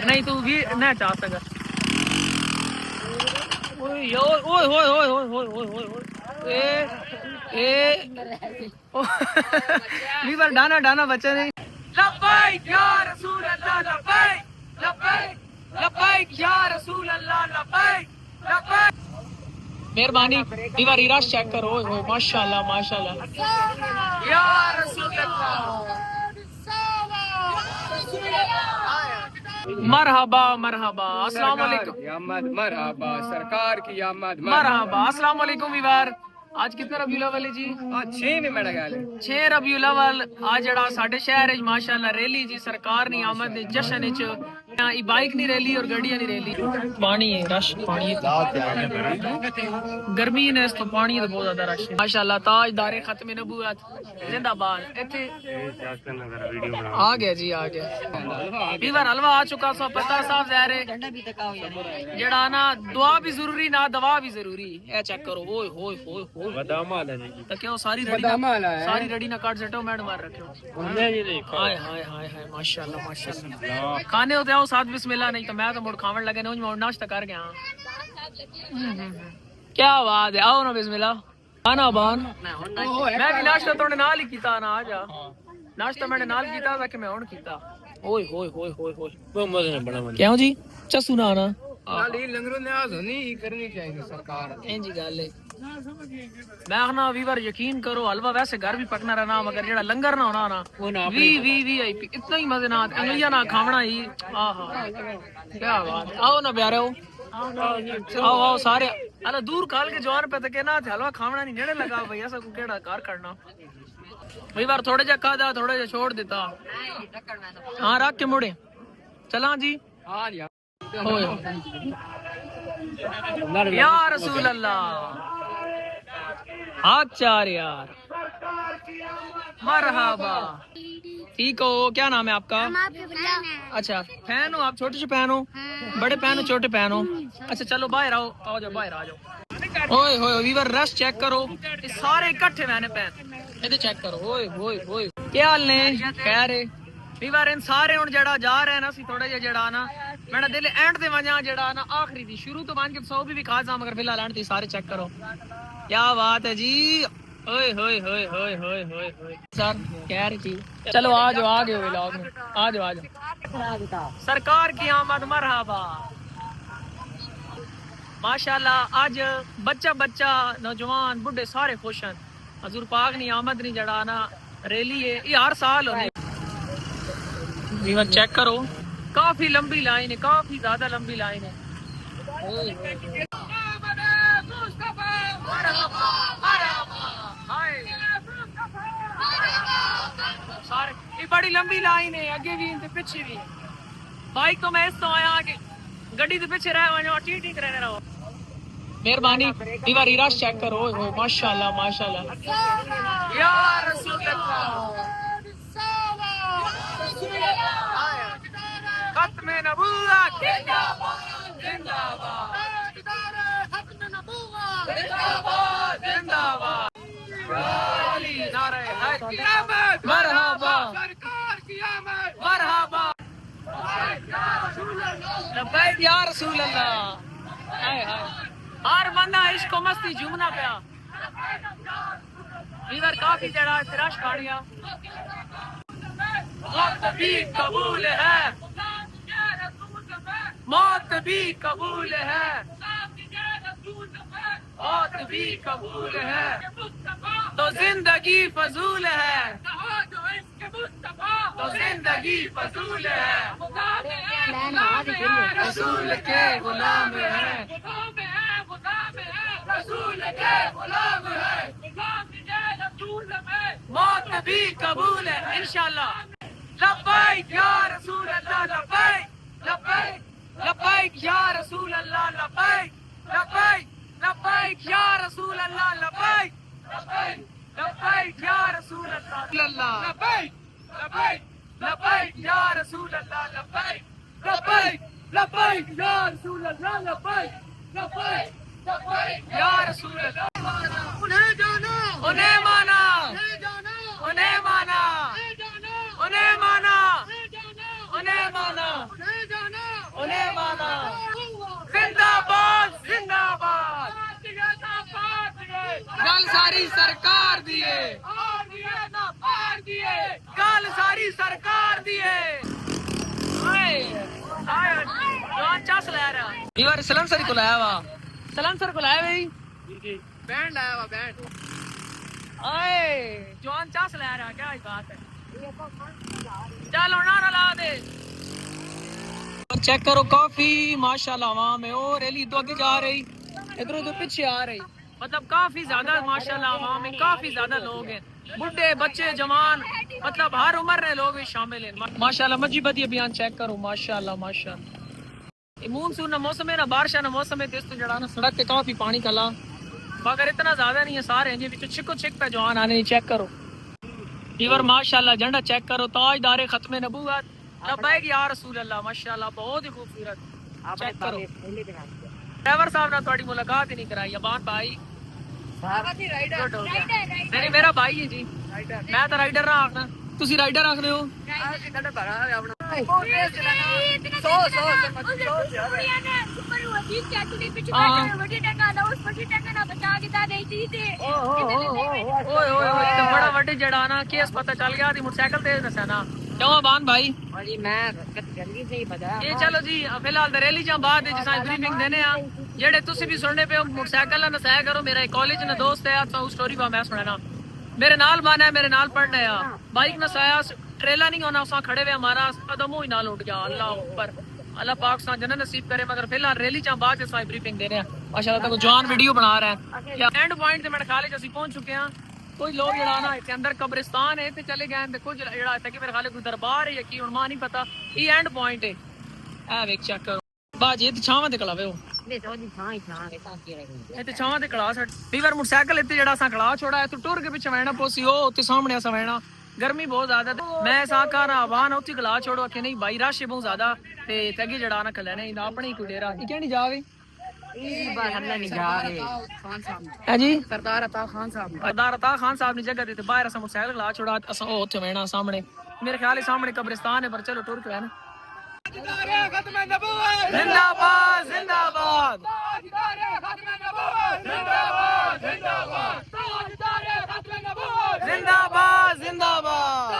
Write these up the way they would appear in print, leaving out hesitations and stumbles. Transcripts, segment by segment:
नहीं तू भी ना चाह सका। ओए ओए ओए ओए ओए ओए ओए ओए ओए ए वीवर डाना डाना बच्चा नहीं। लब्बैक या रसूल अल्लाह लब्बैक लब्बैक लब्बैक या रसूल अल्लाह लब्बैक लब्बैक। मेहरबानी वीवर रश चेक करो। ओए ओए माशाल्लाह माशाल्लाह या रसूल अल्लाह। मरहबा मरहबा अस्सलाम वालेकुम। मरहबा सरकार की आमद मरहबा अस्सलाम वालेकुम वीवर। आज कितना रबीउल अव्वल है जी? 6 में मेरा ख्याल है 6 रबीउल अव्वल। आज जड़ा साडे शहर च माशाल्लाह रैली जी सरकार नी आमद दे जश्न च बाइक नहीं रैली और गड्डियां नहीं रैली। पानी है रश पानी गर्मी ने इस तो पानी है तो बहुत ज्यादा रश है माशाल्लाह। ताजदारे खत्म नबूवत जिंदाबाद। इथे आ गया जी आ गया वीवर हलवा आ चुका सो पता साहब ज़ाहिर जड़ा ना दुआ भी जरूरी ना दवा भी जरूरी है। चेक करो ओए होए होए तो क्यों सारी रेडी ना काट सटो मैड मार रखे। हाय हाय हाय हाय माशाल्लाह माशाल्लाह। खाने होते आओ साथ बिस्मिल्लाह नहीं तो मैं तो मुड़ खावन लगे ना नाश्ता कर गया। क्या बात है आओ ना बिस्मिल्लाह खाना बान। मैं भी नाश्ता थोड़े नाल ही कीता ना आ जा नाश्ता मैंने नाल कीता था कि मैं हुन कीता। ओए होए होए होए होए बहुत मजा ने बड़ा क्यों जी चसू ना आना नाली लंगरो न्याज नहीं करनी चाहिए सरकार इंजी गल है। मैं ना वीवर यकीन करो हलवा वैसे घर भी पकना रहना मगर जेड़ा लंगर ना होना ना वी आई इतना ही मजे ना अंगलियां ना खावना ही। आहा क्या बात। आओ ना प्यारे आओ आओ सारे अरे दूर खाल के जवान पे तके ना हलवा खावना नहीं नेड़े लगा भैया सब केड़ा कार करना कई बार थोड़े जा खादा थोड़े जा छोड़ देता। हाँ रख के मुड़े चला जी या रसूल अल्लाह हाथ चार यार मरहबा। ठीक हो क्या नाम है आपका? अच्छा फैन हो आप छोटे से फैन हो बड़े फैन हो छोटे फैन हो? अच्छा चलो बाहर आओ आओ जाओ बाहर आ जाओ। ओए होए वीवर रश चेक करो ये सारे इकट्ठे मैंने फैन इधर चेक करो। ओए ओए ओए क्या हाल ने खैर है वीवर इन सारे हुन जड़ा जा रहे हैं ना सी थोड़ा जड़ा ना मेरा दिल एंड ते वजा जड़ा ना आखिरी थी शुरू तो मान के 100 भी खा जा मगर फिलहाल एंड थी सारे चेक करो। क्या बात है जी ओए होए होए होए होए होए होए सर कह रही थी चलो आ जाओ आ गए व्लॉग में आ जाओ सरकार की आमद मरहबा माशाल्लाह। आज बच्चा बच्चा नौजवान बुढ़े सारे खुश हैं हजूर पाक ने आमद नहीं जड़ा ना रैली है ये हर साल हो चेक करो काफी लंबी लाइन है काफी ज्यादा लंबी लाइन है। सारे ये बड़ी लंबी लाइन है अगे भी पीछे भी बाइक तो मैं इस तो आया कि गड्डी के पीछे रह वजो टी टी करे रहो। मेहरबानी दीवारी रश चेक करो ओए माशाल्लाह माशाल्लाह या रसूल अल्लाह खत्म नबूवत जिंदाबाद जिंदाबाद खत्म नबूवत जिंदाबाद जिंदाबाद नारे हैदर मरहबा सरकार की आमद मरहबा लब्बैक या रसूल अल्लाह। हाय हाय हर बंदा इश्क मस्ती झूमना पिया इधर काफी जड़ा रश गाड़ियां मौत भी कबूल है मौत भी कबूल है मौत भी कबूल है तो जिंदगी फजूल है तो जिंदगी फजूल है रसूल के गुलाम है रसूल के गुलाम है मौत भी कबूल है इंशाल्लाह। लब्बैक या रसूल अल्लाह लब्बैक लब्बैक लब्बैक या रसूल अल्लाह लब्बैक लब्बैक लब्बैक या रसूल अल्लाह लब्बैक लब्बैक लब्बैक या रसूल अल्लाह लब्बैक लब्बैक लब्बैक या रसूल अल्लाह लब्बैक लब्बैक लब्बैक या रसूल अल्लाह लब्बैक लब्बैक लब्बैक या रसूल अल्लाह। उन्हें जाना उन्हें माना उन्हें माना उन्हें माना उन्हें माना उन्हें माना सारी सरकार दिए गल सारी सरकार दिए चस लै रहा बार सलंसर को लाया वा सलंसर को लाया भाई बैंड आया हुआ बैंड आए जवान चस लै रहा क्या बात है चलो नारा ला दे चेक करो काफी माशाल्लाह वहां में और रैली तो आगे जा रही इधर उधर पीछे आ रही मतलब काफी ज्यादा माशाल्लाह वहां में काफी ज्यादा लोग हैं बुढ़े बच्चे जवान मतलब हर उम्र के लोग भी शामिल हैं माशाल्लाह मजी बदी अभियान चेक करो माशाल्लाह माशाल्लाह मानसून ना मौसम है ना बारिश ना मौसम है तो जड़ा ना सड़क पे काफी पानी कला मगर इतना ज्यादा नहीं है सारे हैं जी छिको छिक पे जवान आने नहीं चेक करो इवर माशाल्लाह झंडा चेक करो ताजदारे खत्म नबूवत लब्बैक या रसूल अल्लाह माशाल्लाह बहुत ही खूबसूरत चेक करो ड्राइवर साहब ने थोड़ी मुलाकात ही नहीं कराई अबान भाई नहीं मेरा भाई है जी मैं तो राइडर रहा आखना तुसी राइडर आख रहे हो बड़ा वड्डे जड़ा ना केस पता चल गया मोटरसाइकिल तेज दसा ना क्यों अबान भाई ये चलो जी फिलहाल रैली जा बाद ब्रीफिंग देने आ जेड़े तुसी भी सुनने पे मोटरसाइकिल ना नसाया करो मेरा कॉलेज ना दोस्त है तो स्टोरी बा मैं सुनाना मेरे नाल बाना है मेरे नाल पढ़ना है बाइक नसाया ट्रेला नहीं होना उसा खड़े हुए हमारा कदम ही नाल उठ गया अल्लाह ऊपर अल्लाह पाक सा जन्नत नसीब करे मगर फिलहाल रैली जा बाद से ब्रीफिंग दे रहे हैं माशाल्लाह तक जवान वीडियो बना रहे हैं एंड पॉइंट ते मेरे ख्याल च ਅਸੀਂ पहुंच चुके हैं कोई लोग जड़ा ना इतने अंदर कब्रिस्तान है ते चले गए कुछ जड़ा है कि मेरे ख्याल कोई दरबार है या की हुन मां नहीं पता ये एंड पॉइंट है ए वेख चेक करो बाजी ते छावां ते कलावे हो ये ते छावां ते कला सट बीवर मोटरसाइकिल इते जड़ा सा कला छोड़ा है तो टूर के पीछे वैना पोसी हो ते सामने सा वैना गर्मी बहुत ज्यादा मैं साका ना आवान उठी कला छोड़ो कि नहीं भाई रश बहुत ज्यादा ते तगे जड़ा ना कले नहीं अपने ही कोई डेरा ये क्या नहीं जावे जी सरदार अता खान साहब ने जगह देते बाहर मोटरसाइकिल ला छोड़ा वेना सामने मेरे ख्याल सामने कब्रिस्तान है पर चलो टूर के जिंदाबाद जिंदाबाद जिंदाबाद जिंदाबाद जिंदाबाद जिंदाबाद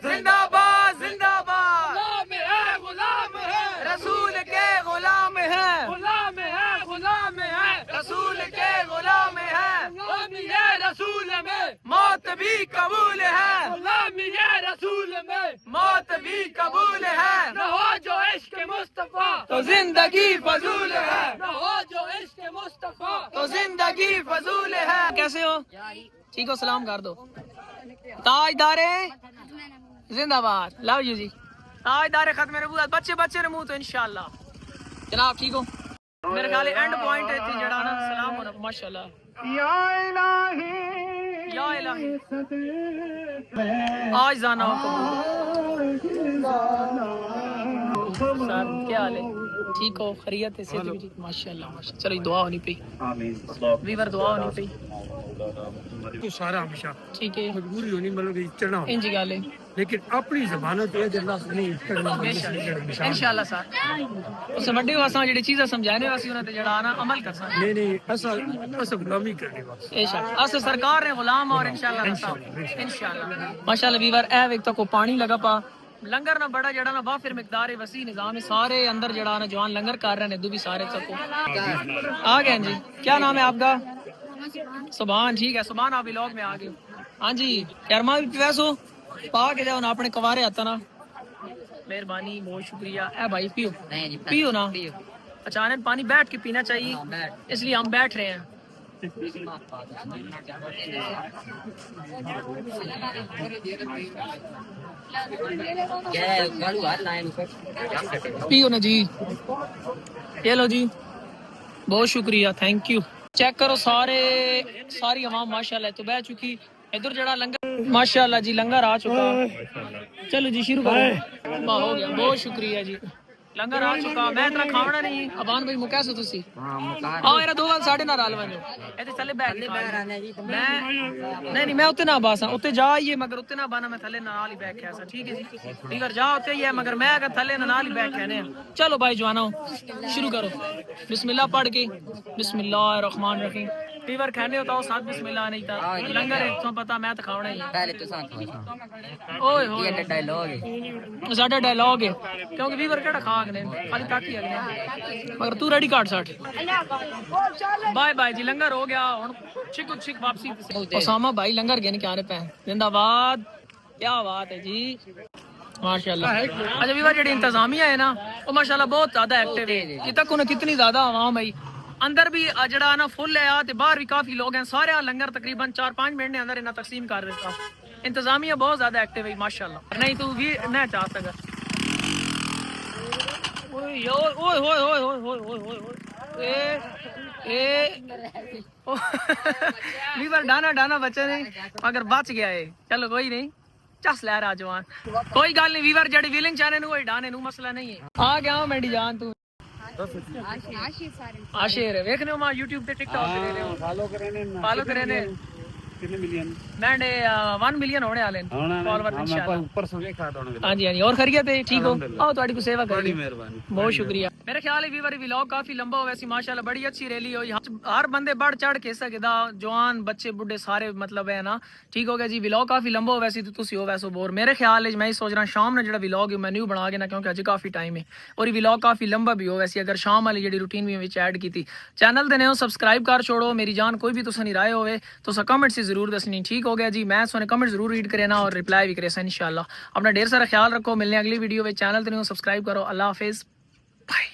जिंदाबाद जिंदाबाद रसूल के गुलाम है रसूल के गुलाम है रसूल में मौत भी कबूल है रसूल में मौत भी कबूल है न हो जो इश्क मुस्तफा तो जिंदगी फजूल है न हो जो इश्क मुस्तफा तो जिंदगी फजूल है कैसे हो ठीक हो सलाम कर दो ताजदारे जिंदाबाद लव यू जी ताजदारे खत्म नबूवत बच्चे बच्चे ने मुंह तो इंशाल्लाह जनाब ठीक हो मेरे ख्याल एंड पॉइंट है जड़ा ना सलाम होना माशाल्लाह या इलाही आज जाना हो सर क्या हाल है ठीक हो खैरियत है सेहत भी ठीक माशाल्लाह माशाल्लाह चलो दुआ होनी पई वीवर दुआ होनी पई तो सारा हमेशा ठीक है मजबूरी होनी मतलब चढ़ना इंजी गल है लेकिन अपनी जबानत पे अल्लाह नहीं करना इंशाल्लाह सर उस बड़े वासा जेडी चीज़ां समझाने वासी उन्हां ते जड़ा ना अमल कर सकते नहीं असल गुलामी करने वास्ते इंशाल्लाह अस सरकार ने गुलाम और इंशाल्लाह माशाल्लाह वीवर ए वेख तो को पानी लगा पा लंगर ना बड़ा जड़ा ना वाफिर मिकदार वसी निजाम है सारे अंदर जड़ा ना जवान लंगर कर रहे हैं दू भी सारे सबको आ गए जी क्या नाम है आपका सुभान ठीक है सुभान आप व्लॉग में आ गए हाँ जी यार मां भी वैसो पा के जाओ ना अपने कवारे आता ना मेहरबानी बहुत शुक्रिया ए भाई पियो पियो ना अचानक पानी बैठ के पीना चाहिए इसलिए हम बैठ रहे हैं पियो ना जी ये लो जी बहुत शुक्रिया थैंक यू चेक करो सारी आवाम माशाल्लाह तो बह चुकी इधर जड़ा लंगर माशाल्लाह जी लंगर आ चुका चलो जी शुरू करो हो गया बहुत शुक्रिया जी लंगर आ चुका मैं इतना खावना नहीं अबान भाई मुका सो तुसी हां मुकार आओ यार दो गल साढ़े ना रल वजो ए ते चले बैठ मैं नहीं मैं उत्ते ना बासा उत्ते जा ही मगर उत्ते ना बाना मैं थले नाल ही बैठ सा ठीक है जी ठीक है जा उत्ते ही है मगर मैं अगर थले नाल ही बैठ ने चलो भाई जवानो शुरू करो बिस्मिल्लाह पढ़ के बिस्मिल्लाहिर रहमानिर रहीम फीवर खाने होता साथ बिस्मिल्लाह नहीं था लंगर है तो पता मैं तो खावना ही पहले तो साथ ओए होए ये डायलॉग है साडा डायलॉग है क्योंकि वीवर केड़ा खा गने खाली ताकी अगने मगर तू रेडी काट साठ बाय बाय जी लंगर हो गया हुन छिक छिक वापसी ओसामा भाई लंगर गए क्या ने पे जिंदाबाद क्या बात है जी माशाल्लाह अच्छा वीवर जेडी इंतजामिया है ना वो माशाल्लाह बहुत ज्यादा एक्टिव है ये तक उन्हें कितनी ज्यादा आवाम है अंदर भी जड़ा ना फुल है ते बाहर भी काफी लोग हैं सारे लंगर तकरीबन 4-5 मिनट ने अंदर इन्हें तकसीम कर देता इंतजामिया बहुत ज्यादा एक्टिव है माशाल्लाह नहीं तू भी ना चाह सका ओए ओए ओए ओए ओए ओए ओए ए वीवर डाना बचे नहीं मगर बच गया है चलो कोई नहीं चस लै रहा जवान कोई गल नहीं वीवर जड़ी विलिंग चाहने नु कोई डाने नु मसला नहीं है आ गया हूं मेरी जान तू आशिर वेखने हो मां YouTube पे TikTok पे ले रहे हो फॉलो करने कितने मिलियन मैंने 1 मिलियन होने वाले फॉलोवर इंशाल्लाह ऊपर से देखा था हां जी और खैरियत है ठीक हो आओ तुम्हारी को सेवा करी मेहरबानी बहुत शुक्रिया मेरे ख्याल है वीवर व्लॉग काफी लंबा हो वैसी माशाल्लाह बड़ी अच्छी रैली हुई हर बंदे बढ़ चढ़ के सकदा जवान बच्चे बुढ़े सारे मतलब है ना ठीक हो गया जी व्लॉग काफी लंबा हो वैसी तो तुसी हो वैसो बोर मेरे ख्याल है मैं सोच रहा शाम ने जेड़ा व्लॉग है मैं न्यू बना के ना क्योंकि अज काफी टाइम है और ये व्लॉग काफी लंबा भी हो वैसी अगर शाम वाली जेड़ी रूटीन भी विच ऐड की चैनल दे ने सब्सक्राइब कर छोड़ो मेरी जान कोई भी तुसा नहीं राय होवे तो कमेंट से जरूर दसनी ठीक हो गया जी मैं सोने कमेंट जरूर रीड करे ना और रिप्लाई भी करे इंशाल्लाह अपना ढेर सारा ख्याल रखो मिलने अगली वीडियो में चैनल ते सब्सक्राइब करो अल्लाह हाफिज बाय